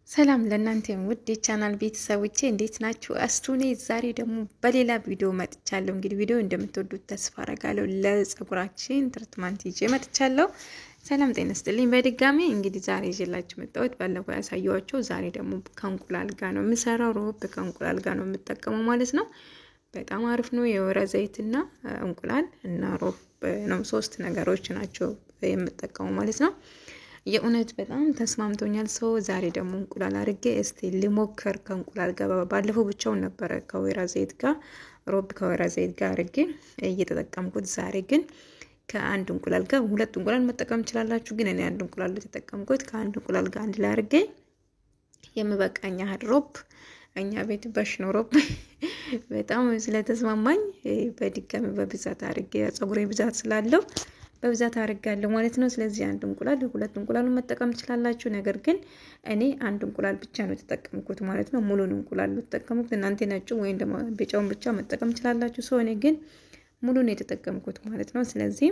ሰላም ለእናንተም ውድ የቻናል ቤተሰቦቼ እንዴት ናችሁ? አስቱኔ ዛሬ ደግሞ በሌላ ቪዲዮ መጥቻለሁ። እንግዲህ ቪዲዮ እንደምትወዱት ተስፋ አረጋለሁ። ለጸጉራችን ትሪትመንት ይዤ መጥቻለሁ። ሰላም ጤና ይስጥልኝ በድጋሚ እንግዲህ ዛሬ ይዤላችሁ መጣሁት። ባለፈው ያሳየኋችሁ ዛሬ ደግሞ ከእንቁላል ጋር ነው የምሰራው። ሮብ ከእንቁላል ጋር ነው የምጠቀመው ማለት ነው። በጣም አሪፍ ነው። የወይራ ዘይትና እንቁላል እና ሮብ ነው፣ ሶስት ነገሮች ናቸው የምጠቀመው ማለት ነው። የእውነት በጣም ተስማምቶኛል። ሰው ዛሬ ደግሞ እንቁላል አድርጌ እስቲ ልሞክር ከእንቁላል ጋር። ባለፈው ብቻውን ነበረ ከወይራ ዘይት ጋር ሮብ ከወይራ ዘይት ጋር አድርጌ እየተጠቀምኩት። ዛሬ ግን ከአንድ እንቁላል ጋር ሁለት እንቁላል መጠቀም ትችላላችሁ፣ ግን እኔ አንድ እንቁላል የተጠቀምኩት ከአንድ እንቁላል ጋር አንድ ላይ አድርጌ የምበቃኝ ያህል ሮብ እኛ ቤት በሽ ነው ሮብ በጣም ስለተስማማኝ በድጋሚ በብዛት አድርጌ ፀጉሬ ብዛት ስላለው በብዛት አድርጋለሁ ማለት ነው። ስለዚህ አንድ እንቁላል ሁለት እንቁላሉን መጠቀም ትችላላችሁ። ነገር ግን እኔ አንድ እንቁላል ብቻ ነው የተጠቀምኩት ማለት ነው። ሙሉን እንቁላል ተጠቀሙት። እናንተ ነጩ ወይም ደግሞ ቢጫውን ብቻ መጠቀም ትችላላችሁ። ሰው እኔ ግን ሙሉን የተጠቀምኩት ማለት ነው። ስለዚህ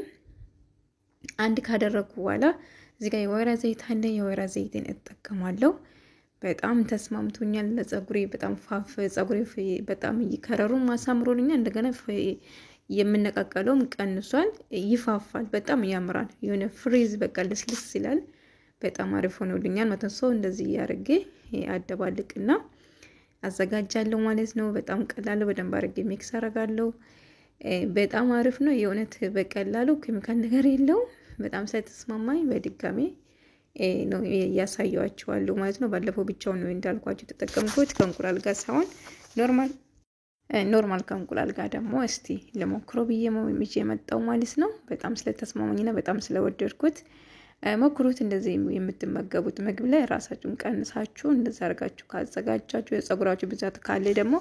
አንድ ካደረኩ በኋላ እዚህ ጋር የወይራ ዘይት አለ። የወይራ ዘይትን እጠቀማለሁ። በጣም ተስማምቶኛል። ለፀጉሬ በጣም ፋፍ ፀጉሬ በጣም ይከረሩ ማሳምሮልኛል። እንደገና የምነቃቀለውም ቀንሷል፣ ይፋፋል፣ በጣም ያምራል። የሆነ ፍሪዝ በቃ ልስልስ ይላል። በጣም አሪፍ ሆኖልኛል ማለት ነው። እንደዚህ ያርጌ አደባልቅና አዘጋጃለሁ ማለት ነው። በጣም ቀላል፣ በደንብ አርጌ ሚክስ አረጋለሁ። በጣም አሪፍ ነው የእውነት በቀላሉ ኬሚካል ነገር የለው። በጣም ሳይተስማማኝ በድጋሜ ነው ያሳየዋችኋለሁ ማለት ነው። ባለፈው ብቻውን ነው እንዳልኳችሁ ተጠቀምኩት ከእንቁላል ጋር ሳይሆን ኖርማል ከእንቁላል ጋር ደግሞ እስቲ ለሞክሮ ብዬ ይዤ የመጣው ማለት ነው። በጣም ስለተስማማኝና በጣም ስለወደድኩት ሞክሩት። እንደዚህ የምትመገቡት ምግብ ላይ ራሳችሁን ቀንሳችሁ እንደዛ አድርጋችሁ ካዘጋጃችሁ፣ የፀጉራችሁ ብዛት ካለ ደግሞ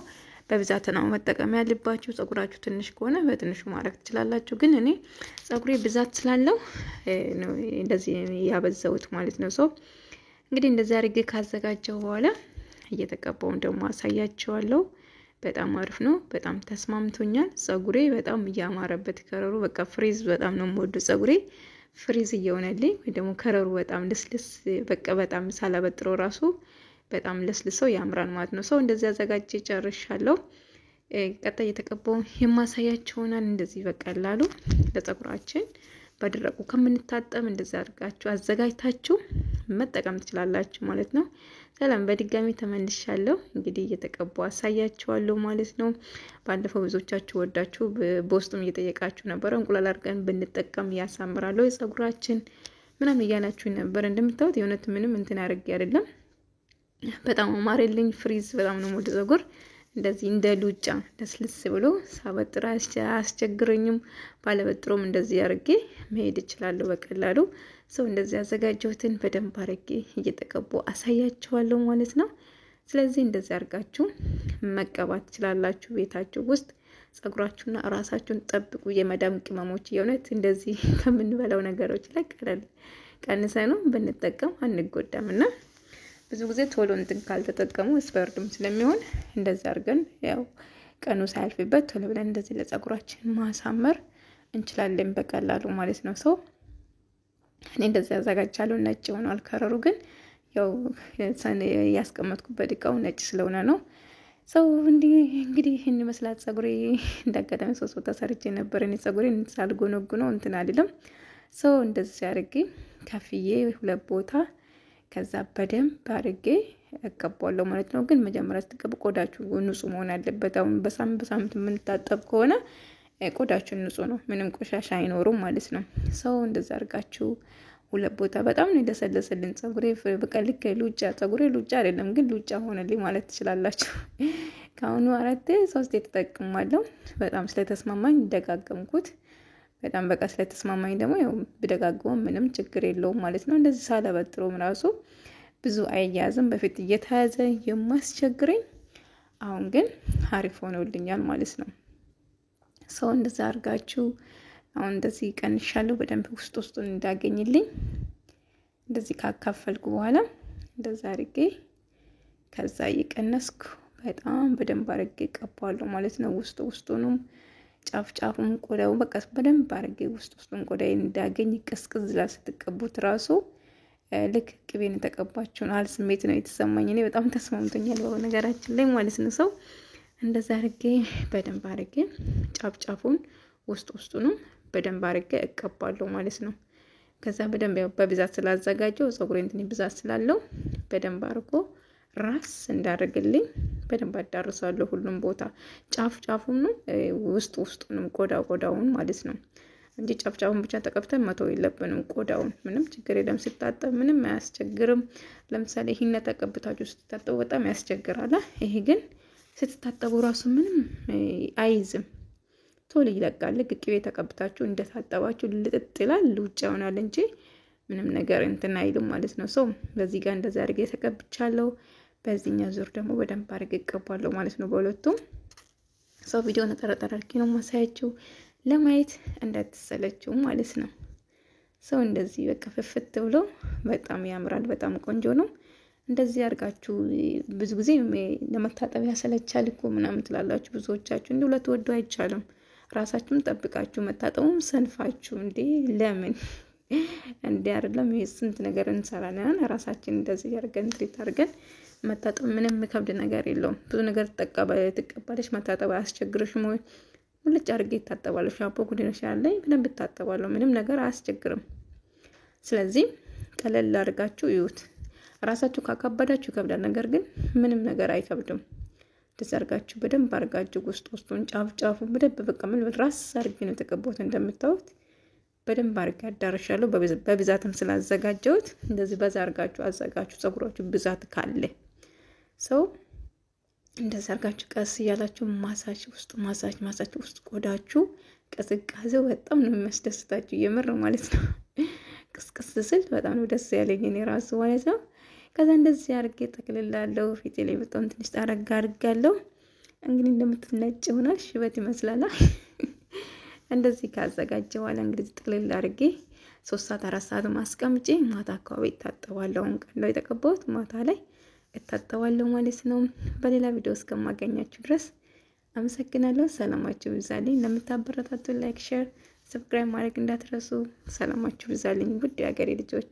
በብዛት ነው መጠቀም ያለባችሁ። ፀጉራችሁ ትንሽ ከሆነ በትንሹ ማድረግ ትችላላችሁ። ግን እኔ ፀጉሬ ብዛት ስላለው ነው እንደዚህ ያበዛሁት ማለት ነው። እንግዲህ እንደዚህ አድርጌ ካዘጋጀው በኋላ እየተቀባውን ደግሞ አሳያችኋለሁ። በጣም አሪፍ ነው። በጣም ተስማምቶኛል። ፀጉሬ በጣም እያማረበት ከረሩ በቃ ፍሪዝ በጣም ነው የምወደው። ፀጉሬ ፍሪዝ እየሆነልኝ ወይ ደግሞ ከረሩ በጣም ልስልስ በቃ በጣም ሳላበጥረው ራሱ በጣም ለስልሰው ያምራል ማለት ነው። እንደዚህ አዘጋጅቼ ጨርሻለሁ። ቀጣይ የተቀባው የማሳያችሁናል። እንደዚህ በቀላሉ ለፀጉራችን በደረቁ ከምንታጠብ እንደዚህ አድርጋችሁ አዘጋጅታችሁ መጠቀም ትችላላችሁ ማለት ነው። ሰላም በድጋሚ ተመልሻለሁ። እንግዲህ እየተቀባው አሳያችኋለሁ ማለት ነው። ባለፈው ብዙዎቻችሁ ወዳችሁ በውስጡም እየጠየቃችሁ ነበር፣ እንቁላል አድርገን ብንጠቀም ያሳምራል ፀጉራችን ምናምን እያላችሁ ነበር። እንደምታዩት የእውነት ምንም እንትን አድርጌ አይደለም። በጣም አማረልኝ። ፍሪዝ በጣም ነው ወደ ፀጉር እንደዚህ እንደ ሉጫ ለስልስ ብሎ ሳበጥራ አስቸግረኝም። ባለበጥሮም እንደዚህ አርጌ መሄድ እችላለሁ በቀላሉ። እንደዚህ ያዘጋጀሁትን በደንብ አርጌ እየተቀቡ አሳያችኋለሁ ማለት ነው። ስለዚህ እንደዚህ አርጋችሁ መቀባት ትችላላችሁ ቤታችሁ ውስጥ። ፀጉራችሁና ራሳችሁን ጠብቁ። የመዳም ቅመሞች የእውነት እንደዚህ ከምንበላው ነገሮች ላይ ቀንሰን ብንጠቀም አንጎዳምና ብዙ ጊዜ ቶሎ እንትን ካልተጠቀሙ ስፐርድም ስለሚሆን እንደዚህ አድርገን ያው ቀኑ ሳያልፍበት ቶሎ ብለን እንደዚህ ለፀጉራችን ማሳመር እንችላለን በቀላሉ ማለት ነው። እኔ እንደዚህ ያዘጋጃለሁ። ነጭ ሆኗል ከረሩ፣ ግን ያው ያስቀመጥኩበት እቃው ነጭ ስለሆነ ነው። እንግዲህ ይሄን መስላት ፀጉሬ እንዳጋጣሚ 3 ቦታ ሰርቼ ነበር። እኔ ፀጉሬን ሳልጎነጉነው እንትን አይደለም። እንደዚህ አድርጌ ከፍዬ 2 ቦታ ከዛ በደንብ አድርጌ እቀባለሁ ማለት ነው። ግን መጀመሪያ ስትቀቡ ቆዳችሁ ንጹህ መሆን አለበት። አሁን በሳምንት የምንታጠብ ከሆነ ቆዳችሁ ንጹህ ነው፣ ምንም ቆሻሻ አይኖሩም ማለት ነው። እንደዛ አድርጋችሁ 2 ቦታ በጣም ነው የደሰለሰልን ፀጉሬ። በቃ ልክ ሉጫ ፀጉሬ ሉጫ አይደለም ግን ሉጫ ሆነልኝ ማለት ትችላላችሁ። ከአሁኑ 3 ተጠቅማለሁ። በጣም ስለተስማማኝ ደጋገምኩት። በጣም በቃ ስለተስማማኝ ደግሞ ያው ብደጋግመው ምንም ችግር የለውም ማለት ነው። እንደዚህ ሳላበጥረው ራሱ ብዙ አያያዝም። በፊት እየተያዘ የማስቸግረኝ አሁን ግን አሪፍ ሆኖልኛል ማለት ነው። እንደዛ አድርጋችሁ አሁን እንደዚህ ቀንሻለሁ በደንብ ውስጡን እንዳገኝልኝ። እንደዚህ ካካፈልኩ በኋላ እንደዛ አድርጌ ከዛ እየቀነስኩ በጣም በደንብ አድርጌ ቀባዋለሁ ማለት ነው። ውስጡንም ጫፉን ቆዳው በቃ በደንብ አድርጌ ውስጡን ቆዳዬን እንዳገኝ ቅዝቅዝ ስትቀቡት ራሱ ልክ ቅቤን ተቀባችሁን አል ስሜት ነው የተሰማኝ። እኔ በጣም ተስማምቶኛል በነገራችን ላይ ማለት ነው። ሰው እንደዛ አድርጌ በደንብ አድርጌ ጫፍጫፉን ውስጡንም በደንብ አድርጌ እቀባለሁ ማለት ነው። ከዛ በደንብ ያው በብዛት ስላዘጋጀው ፀጉሬን ትንሽ ብዛት ስላለው በደንብ አድርጎ ራስ እንዳደርግልኝ በደንብ አዳርሳለሁ ሁሉም ቦታ ጫፉን ውስጡንም ቆዳውን ማለት ነው እንጂ ጫፍጫፉን ብቻ ተቀብተን መተው የለብንም። ቆዳውን ምንም ችግር የለም ሲታጠብ ምንም አያስቸግርም። ለምሳሌ ይሄን ተቀብታችሁ ስትታጠቡ በጣም ያስቸግራል። ይሄ ግን ስትታጠቡ ራሱ ምንም አይዝም፣ ቶሎ ይለቃል። ቅቤ ተቀብታችሁ እንደታጠባችሁ ልጥጥ ይላል፣ ውጭ ይሆናል እንጂ ምንም ነገር እንትን አይልም ማለት ነው። ሰው በዚህ ጋር እንደዛ አድርጌ ተቀብቻለሁ። በዚህኛው ዙር ደግሞ በደንብ አድርጌ እቀባለሁ ማለት ነው በሁለቱም። ሰው ቪዲዮውን ተጠራጠር አድርጌ ነው ማሳያችሁ ለማየት እንዳትሰለችው ማለት ነው። ሰው እንደዚህ በቃ ፍፍት ብሎ በጣም ያምራል፣ በጣም ቆንጆ ነው። እንደዚህ አድርጋችሁ ብዙ ጊዜ ለመታጠብ ያሰለቻል እኮ ምናምን ትላላችሁ ብዙዎቻችሁ። እንዲህ ሁለት ወዶ አይቻልም። ራሳችሁን ጠብቃችሁ መታጠቡም ሰንፋችሁ እንዴ ለምን እንዴ አይደለም። ስንት ነገር እንሰራለን ራሳችን እንደዚህ ያርገን ትሪት አድርገን መታጠብ ምንም ከብድ ነገር የለውም። ብዙ ነገር ትቀባለሽ፣ መታጠብ አያስቸግርሽም ወይ? ሙልጭ አድርጌ ይታጠባለሁ። ሻምፖ ጉድነሽ ያለኝ በደንብ ይታጠባለሁ። ምንም ነገር አያስቸግርም። ስለዚህ ቀለል አድርጋችሁ ይዩት። ራሳችሁ ካከበዳችሁ ይከብዳል፣ ነገር ግን ምንም ነገር አይከብድም። ተሰርጋችሁ በደንብ አድርጋችሁ ውስጡን ጫፉ በደንብ በቃ ምን ራስ አድርጌ ነው የተቀባሁት። እንደምታዩት በደንብ አድርጌ አዳርሻለሁ። በብዛትም ስላዘጋጀሁት እንደዚህ በዛ አድርጋችሁ አዘጋጁ። ፀጉራችሁ ብዛት ካለ ሰው እንደዛ አድርጋችሁ ቀስ እያላችሁ ማሳጅ ውስጥ ቆዳችሁ ቅዝቃዜው በጣም ነው የሚያስደስታችሁ። የምር ማለት ነው። ቅስቅስ ስል በጣም ነው ደስ ያለኝ እኔ ራሱ ማለት ነው። ከዛ እንደዚህ አድርጌ ጠቅልላለሁ። ፊቴ ላይ በጣም ትንሽ አድርጋለሁ። እንግዲህ እንደምትነጭ ይሆናል፣ ሽበት ይመስላል። እንደዚህ ካዘጋጀ በኋላ እንግዲህ ጥቅልል አድርጌ 3 ሰዓት 4 ሰዓት ማስቀምጬ ማታ አካባቢ እታጠባለሁ። ቀን ላይ የተቀባሁት ማታ ላይ እታጠባለሁ ማለት ነው። በሌላ ቪዲዮ እስከማገኛችሁ ድረስ አመሰግናለሁ። ሰላማችሁ ይብዛልኝ። ለምታበረታቱ ላይክ፣ ሼር፣ ሰብስክራይብ ማድረግ እንዳትረሱ። ሰላማችሁ ይብዛልኝ ውድ የሀገሬ ልጆች።